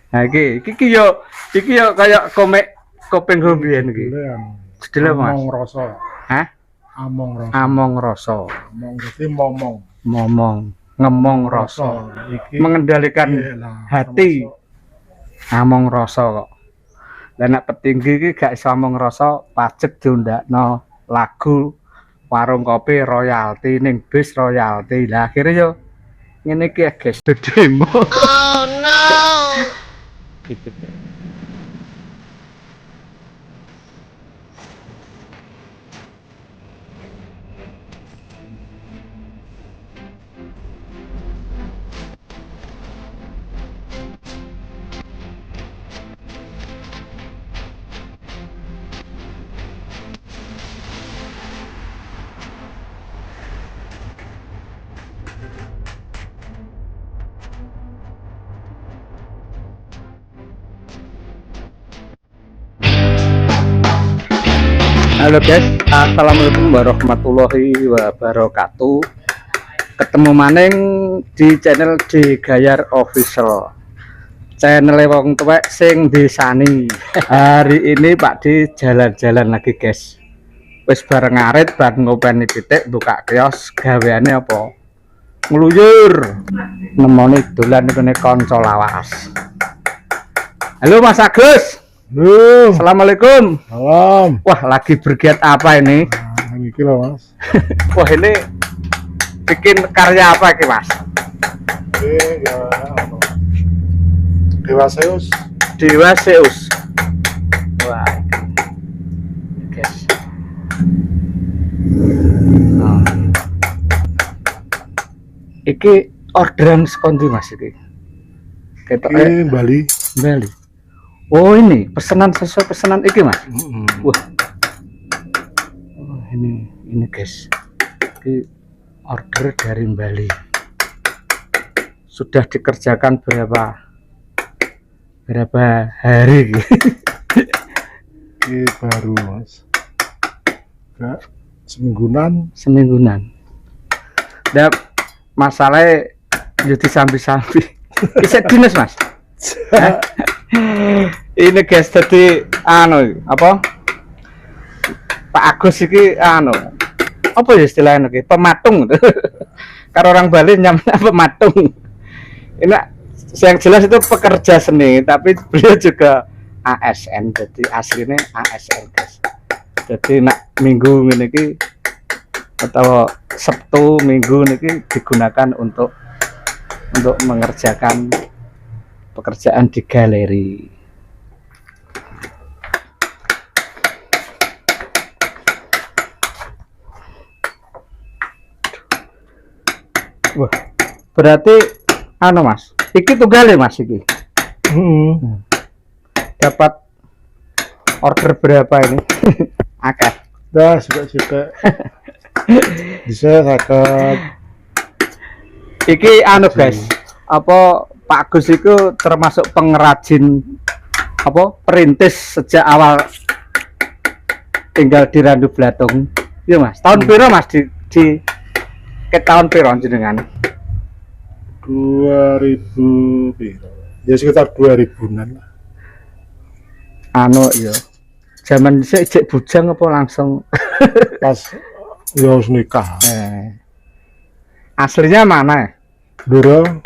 Nah iki yo kayak komik Kopeng Rubian iki. Jedele Mas. Among rasa. Hah? Among rasa. Among rasa. Among berarti momong. Momong, ngemong rasa. Iki Mengendalikan hati. Among rasa kok. Lah nek petinggi iki gak iso among rasa, pajak diundakno lagu warung kopi royalti ning bis royalti. Lah akhirnya yo ngene iki ya guys, demo. Oh no. Gitu. Halo guys, assalamualaikum warahmatullahi wabarakatuh. Ketemu maning di channel Digayar Official, channel wong tuwek sing disani. Hari ini Pak Di jalan-jalan lagi guys. Wis bareng ngarit bar ngopeni pitik buka kios, gaweane apa? Ngluyur. Nemoni dolan kene kanca lawas. Halo Mas Agus. Halo. Assalamualaikum. Salam. Wah, lagi bergiat apa ini? Iki lho, Mas. Wah, ini bikin karya apa ini, Mas? Iki ya apa? Dewa Zeus. Dewa Zeus. Wah. Guys. Nah. Iki orderan sekondi Mas iki. Ini Bali. Bali. Oh, ini pesanan sesuai pesanan iki Mas. Wah. Oh, ini guys. Ini order dari Bali. Sudah dikerjakan berapa hari? Ini baru Mas. Enggak semingguan. Dan masalahnya jadi sambi-sambi. Bisa dinas Mas. Ini guys, tadi apa Pak Agus iki apa ya istilahnya iki pematung. Karo orang Bali nyamnya pematung. Ini yang jelas itu pekerja seni, tapi beliau juga ASN, jadi aslinya ASN guys. Jadi nak minggu ini atau Sabtu minggu ini digunakan untuk mengerjakan pekerjaan di galeri. Wah, berarti Mas, iki tunggale Mas iki. Dapat order berapa ini? Akeh. Dah suka. Bisa sakit. Iki guys, apa Pak Agus itu termasuk pengrajin perintis sejak awal tinggal di Randu Blatung. Iya Mas. Tahun piro Mas di ke tahun piro jenengan? 2000 piro? Ya sekitar 2000-an lah. Iya. Zaman sik bujang apa langsung pas ya harus nikah. Aslinya mana? Bluro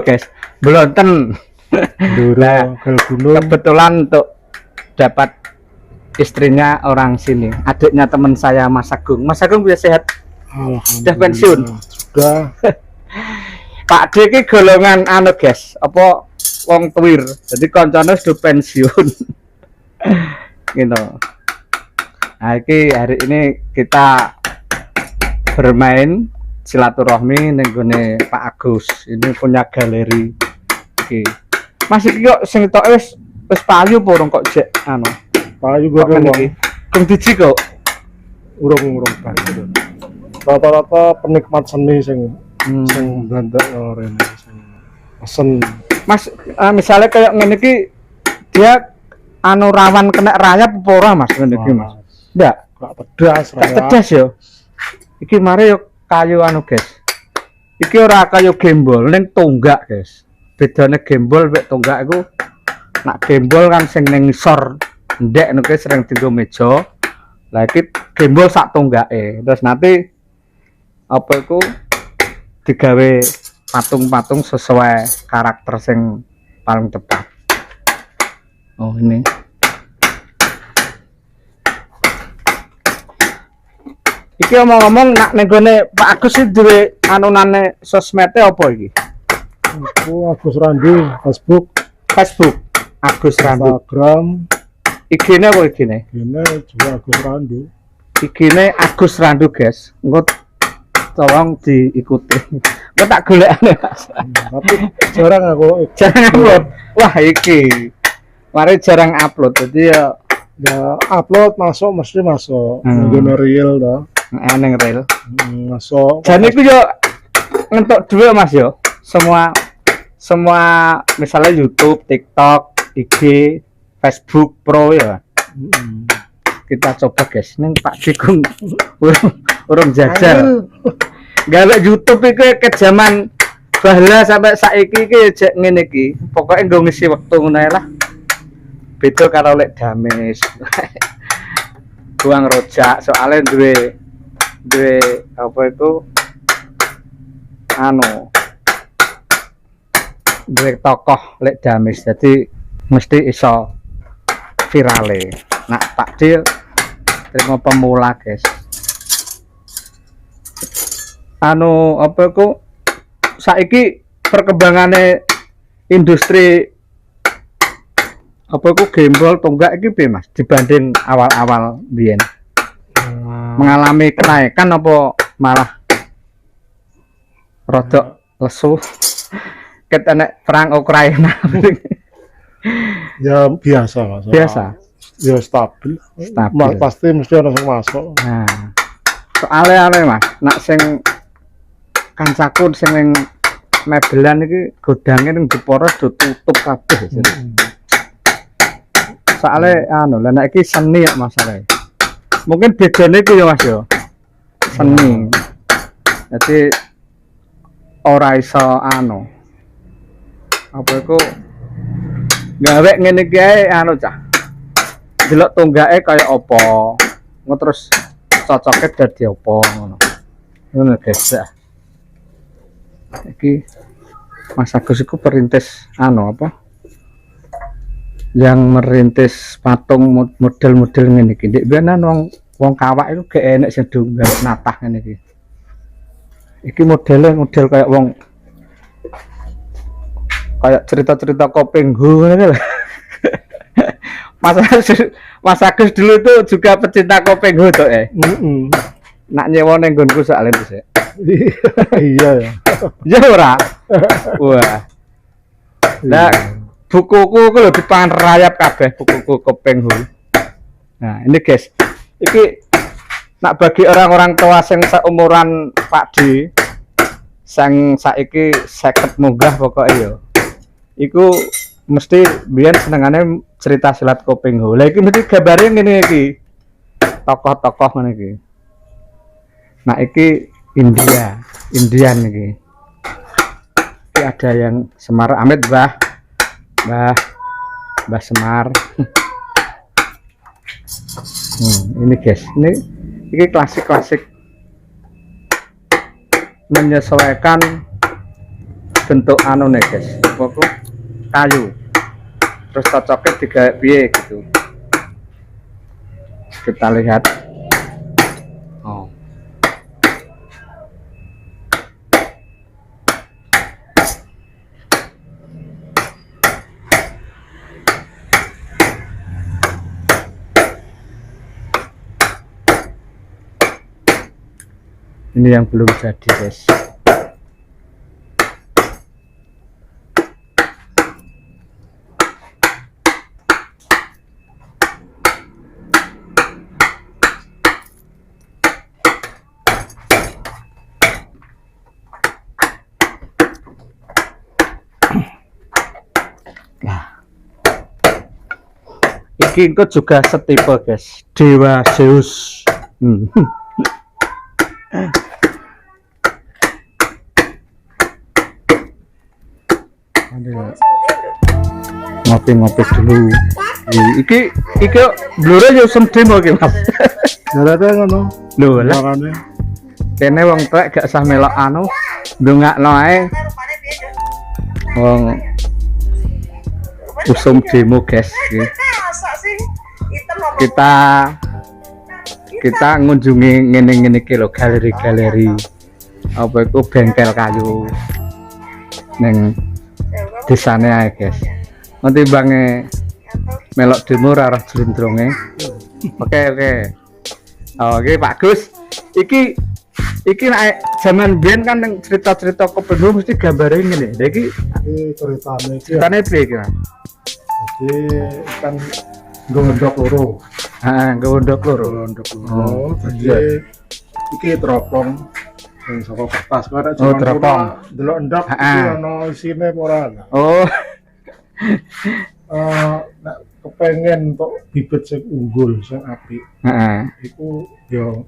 guys, Blonten. Bluro Galgunung. Kebetulan untuk dapat istrinya orang sini, adiknya teman saya Mas Agung. Mas Agung bisa sehat? Sudah pensiun? Sudah. Pak D ini golongan guys, apa wong tuwir. Jadi koncone sudah pensiun. Gitu. Nah, hari ini kita bermain silaturahmi nenggone Pak Agus. Ini punya galeri. Oke. Mas iki kok sing tok wis payu apa urung kok jek Payu gue wong. Kung diji kok Urung payu. Rata-rata penikmat seni sing bandak rene sing pesen. Mas, misalnya kayak ngene iki dia rawan kena rayap apa ora Mas ngene iki Mas? Ndak, gak pedas rayap. Pedas yo. Iki mare yo kayu guys. Iki ora kayu gembol ning tonggak guys. bedane gembol mek tonggak iku nak gembol kan sing ning ngisor ndek nek sering dienggo meja. Lah iki gembol sak tonggake. Terus nanti apa iku digawe patung-patung sesuai karakter sing paling tepat. Oh ini. Iki omong-omong nak ning gone Pak Agus iki duwe anunane sosmede apa iki? Aku Agus Randi, Facebook, Agus Randu. Instagram, IG-ne apa IG-ne? ini juga Agus Randi. IG-ne Agus Randu, guys. Engko tolong diikuti. Engko tak golekane, Mas. Tapi jarang aku Jarang upload. Wah, iki. Mari jarang upload. Jadi ya upload masuk mesti masuk. Hmm. Nggone real dah. ning rel. Masuk. Jan iku yo ngentuk dhuwit Mas yo. Semua misalnya YouTube, TikTok, IG, Facebook Pro ya. Kita coba guys, ning Pak Dikung urung jajal. Gawe YouTube iki ke zaman bahla sampai saiki iki jek ngene iki. Pokoke nggo ngisi wektu ngono lah. Beda karo lek Dames. Buang rojak soalnya duwe apa itu duwe tokoh lek Dames. Jadi mesti iso virale. Nak takdir terima pemula guys. Apa iku saiki perkembangane industri apa iku gembol tonggak iki piye Mas dibanding awal-awal biyen? Mengalami kenaikan apa malah rodok lesu? Ket enek perang Ukraina. Ya biasa Mas. Biasa. Ya stabil. Pasti mesti ada yang masuk. Nah, soalnya Mas, nak sing kancaku sing ning mebelan iki godange ning Jepara do tutup kabeh. Soalnya lah nek iki seni ya masalahnya. Mungkin bedane iki ya Mas yo. Seni. Jadi ora iso apa iku gawe ngene iki ae cah. Delok tonggake kaya apa. Terus cocoke dadi apa ngono. Ngono guys. Iki Mas Agus iku perintis apa? Yang merintis patung model-model ngene iki. Ndek benan wong kawak iku gak enek sing gawe natah ngene iki. Iki model kayak wong kayak cerita-cerita Kopeng Ho ngene lho. Mas Agus dulu itu juga pecinta Kopeng Ho to Nak nyewa ning nggonku soalnya sih. Iya ya. Ya ora. Wah. Nah, bukuku lho dipangan rayap kabeh bukuku Kopeng Ho. Nah, ini guys. Iki nak bagi orang-orang tua sing seumuran Pak D sing saiki 50 munggah pokoknya yo. Iku mesti biyen senengane cerita silat Kopeng Ho. Lah iki mesti gambare ngene iki. Tokoh-tokoh ngene iki. Nah iki Indian iki. Iki ada yang Semar Amit Mbah Semar. Ini guys, ini klasik menyesuaikan bentuk nih guys. Pokok kayu. Terus cocoknya digawe piye gitu. Kita lihat. Ini yang belum jadi guys. Nah, ini juga setipe guys, Dewa Zeus. Ada. Ngopi-ngopi dulu. Iki blure yo semdim iki, Mas. Jarate ngono. Lho, lah Makane kene wong tuwek gak usah melok anu, ndongakno ae. Wong usum demo, guys. Iki. Kita ngunjungi ngene-ngene iki lho, galeri-galeri. Apa iku bengkel kayu ning desane ae, guys. Nanti bange melok demo ora roh jlendronge. Oke. Oke, Pak Gus. Iki nek jaman biyen kan ning cerita-cerita Kopendro mesti gambare ngene. Lah iki ceritane piye iki, Mas? Jadi kan gondok loro. Heeh, gondok loro. Jadi iki teropong sing saka kertas kok nek Oh, teropong. delok endok iki Heeh. ana isine apa ora. Oh, Nek kepengen tok bibit sing unggul sing apik heeh. iku yo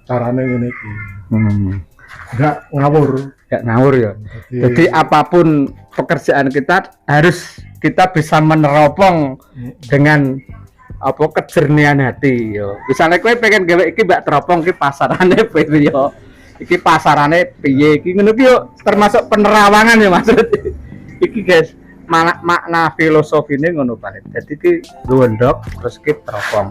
carane ngene iki. Enggak ngawur. Gak ngawur ya. Jadi apapun pekerjaan kita harus kita bisa meneropong dengan apa kejernihan hati yo. Misalnya kowe pengen gawe iki mbak teropong iki pasarane piye yo. Iki pasarane piye iki ngono ki yo termasuk penerawangan ya maksud. Iki guys, makna filosofine ngono paling. Jadi ki gondok terus ki teropong.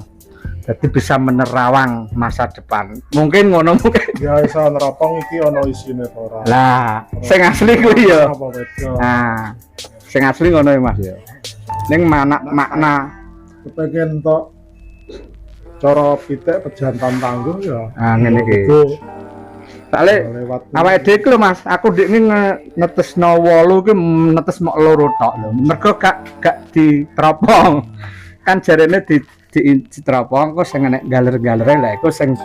Jadi bisa menerawang masa depan. Mungkin ngono mungkin. Ya iso neropong iki ana isine apa ora. Lah, sing asli kuwi yo. Apa beda. Nah, sing asli ngono ya Mas ya. Ning makna Kepengen tok cara pitik pejantan tangguh ya. ngene iki. Itu Soale lewat awake dhewe iki lho Mas, aku dik iki netesno 8 ki netes mok loro tok lho. Mergo gak diteropong. Kan jarene di teropong kok sing nek galer-galere lha iku sing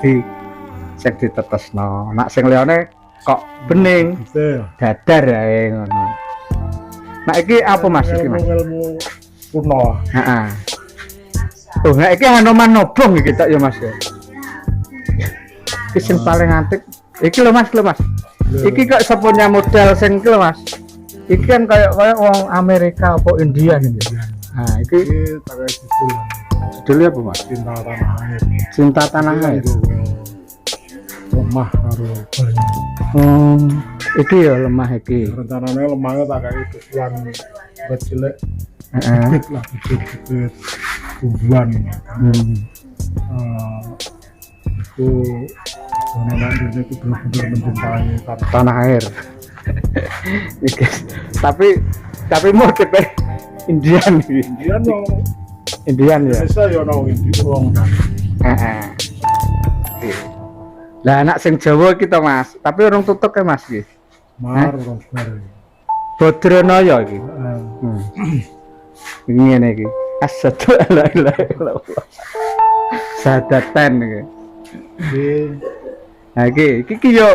ditetesno. Nak sing liyane kok bening, pitik. dadar ae ngono. Nah iki apa Mas iki Mas? Ilmu kuno. Heeh. Oh, nah iki Hanoman Nobong iki tok ya Mas ya. Iki sing paling antik. Iki lho Mas. Iki kok sepunya modal sing iki lho Mas. Iki kan kayak wong Amerika apa India gitu. Nah, iki Iki tak judul judulnya apa Mas? cinta tanah air. Cinta Tanah Air. Lemah karo banyu. Iki ya lemah iki. Rencananya lemahnya tak kayak tujuan buat jelek. Heeh. Bibit lah, bibit tumbuhan. Itu anak Indonesia itu benar-benar mencintai Tanah Air. Iki. Tapi motifnya Indian iki. Dia no Indian ya. Indonesia ya no India wong kan. Heeh. Lah anak sing Jawa kita Mas, tapi orang tutup ya Mas iki. Mar orang bare. Badranaya iki. Ngene iki. Asyhadu alla ilaha illallah. Sadatan iki. Nah iki yo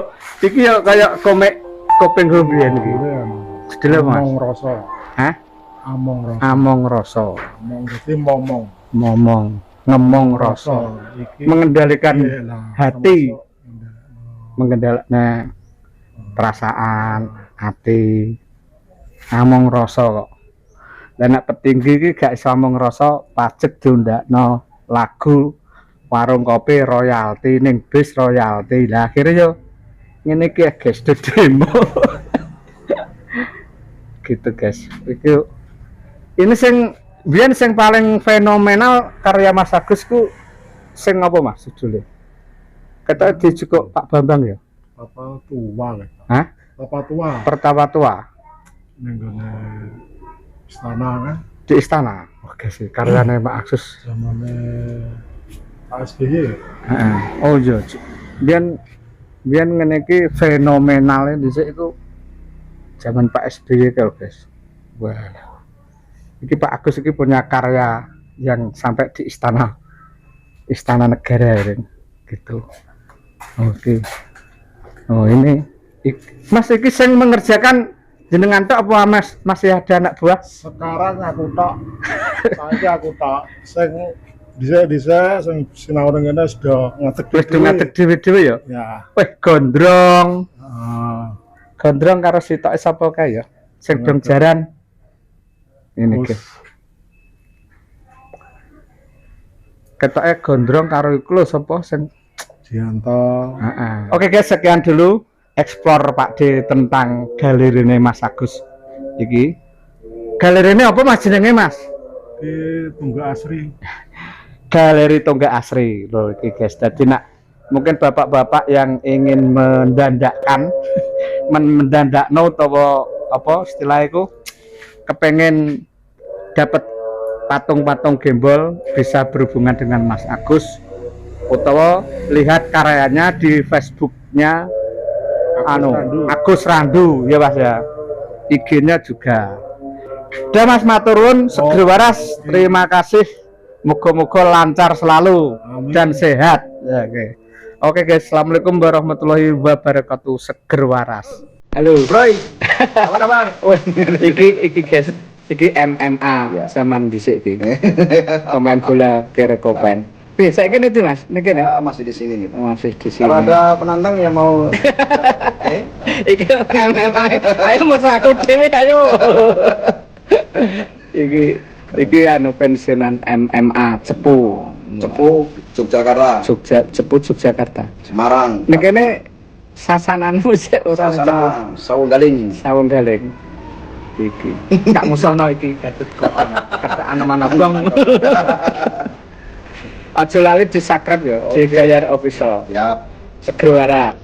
kayak komik Kopendro biyen iki. Judulnya Mas. Among rasa. Hah? Among rasa. Among rasa. Among itu momong. Ngemong rasa. Iki Mengendalikan iyalah, hati. termasuk Mengendalikan perasaan hati. Among rasa kok. Lah nek petinggi iki gak iso among rasa pajak diundakno lagu warung kopi royalti ning bis royalti. Lah akhirnya yo ngene iki guys demo. Gitu guys. Ini sing biyen sing paling fenomenal karya Mas Agus ku sing apa Mas judulnya? Kata dijukuk Pak Bambang ya? apa tua kan. Hah? Apa tua Pertama tua ning gone istana kan di istana. Oke sih karyanya Pak Agus. zamane ASBY. Heeh. Oh iya. Biyen ngene iki fenomenalnya dhisik iku zaman Pak SBY kalau guys. Wah. Iki Pak Agus iki punya karya yang sampai di istana negara gitu. Oke. Oh ini Mas iki sing mengerjakan jenengan tok apa Mas masih ada anak buah? Sekarang aku tok saiki aku tok sing dhisik sing sinau ning kene sudah ngadeg Wis ngadeg dhewe-dhewe ya. ya. Wih gondrong. Gondrong karo sitoke sapa kae ya? sing dong jaran. Ini Terus guys. Ketoke gondrong karo iku lho sapa sing Jianto. Oke guys, sekian dulu explore Pak D tentang galerine Mas Agus. Iki galerine apa Mas jenenge Mas? Di Tunggak Asri. Galeri Tonggak Asri loh iki guys. Jadi nak mungkin bapak-bapak yang ingin mendandakkan mendandakno utawa apa istilah itu kepengen dapat patung-patung gembol bisa berhubungan dengan Mas Agus utawa lihat karyanya di Facebooknya Agus Randu ya Mas ya, IG-nya juga. Udah Mas maturun seger waras, terima kasih, moga-moga lancar selalu. Amin. Dan sehat ya, oke guys, assalamualaikum warahmatullahi wabarakatuh. Seger waras. Halo Bro, apa kabar? iki guys, iki MMA zaman dhisik iki. Pemain bola Kerekopen. Bisa kan itu Mas? Niki Ya, masih di sini nih. masih di sini. Kalau ada penantang yang mau Iki MMA. Ayo Mas aku dhewe ayo. Iki anu pensiunan MMA Cepu. Cepu Yogyakarta, Cepu Yogyakarta. Semarang, Nek kene sasananmu sik ora Sasana, Sawung Galing. Sawung Galing. Iki. Gak musono iki Gatut kata ana-ana bang. Aja lali di subscribe ya, di Gayar Official. Ya, Seger waras.